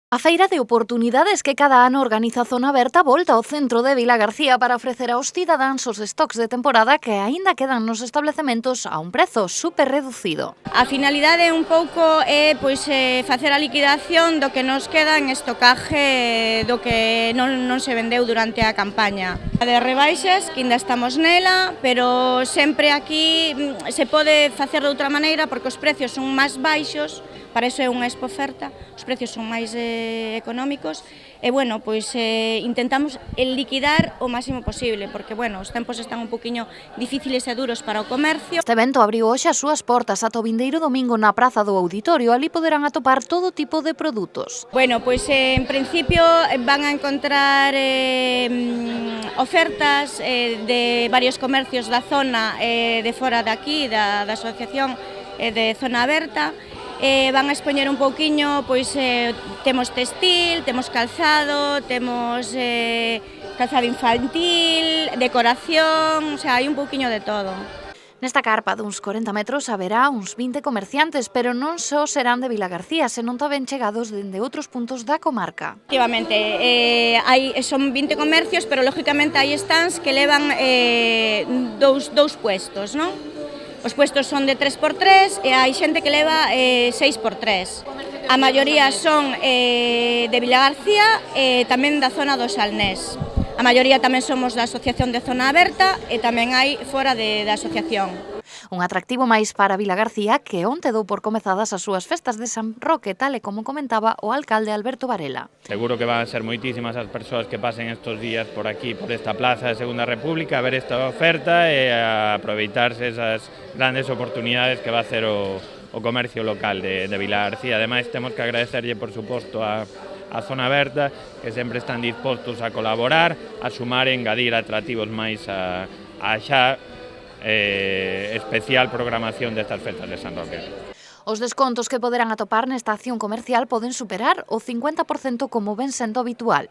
A feira de oportunidades que cada ano organiza Zona Aberta volta ao centro de Vilagarcía para ofrecer aos cidadáns os stocks de temporada que aínda quedan nos establecementos a un prezo super reducido. A finalidade un pouco é facer a liquidación do que nos queda en estocaje do que non se vendeu durante a campaña. A de rebaixas, que ainda estamos nela, pero sempre aquí se pode facer de outra maneira porque os precios son máis baixos. Para iso é unha expoferta, os precios son máis económicos e, intentamos liquidar o máximo posible porque, os tempos están un poquinho difíciles e duros para o comercio. Este evento abriu hoxe as súas portas ata o vindeiro domingo na Praza do Auditorio. Ali poderán atopar todo tipo de produtos. En principio van a encontrar ofertas de varios comercios da zona de fora de aquí, da asociación de Zona Aberta. Van a expoñer un pouquiño, temos textil, temos calzado, temos calzado infantil, decoración, hai un pouquiño de todo. Nesta carpa duns 40 metros haberá uns 20 comerciantes, pero non só serán de Vilagarcía, senón tamén chegados dende outros puntos da comarca. Efectivamente, son 20 comercios, pero lógicamente hai stands que levan dous puestos, non? Os puestos son de 3x3 e hai xente que leva 6x3. A maioría son de Vilagarcía e tamén da zona do Salnés. A maioría tamén somos da Asociación de Zona Aberta e tamén hai fora da asociación. Un atractivo máis para Vilagarcía que onte dou por comezadas as súas festas de San Roque, tal e como comentaba o alcalde Alberto Varela. Seguro que van a ser moitísimas as persoas que pasen estes días por aquí, por esta plaza de Segunda República, a ver esta oferta e a aproveitarse esas grandes oportunidades que va a hacer o comercio local de Vilagarcía. Ademais, temos que agradecerlle, por suposto, a Zona Aberta, que sempre están dispostos a colaborar, a sumar e engadir atractivos máis a xa especial programación destas festas de San Roque. Os descontos que poderán atopar nesta acción comercial poden superar o 50% como ven sendo habitual.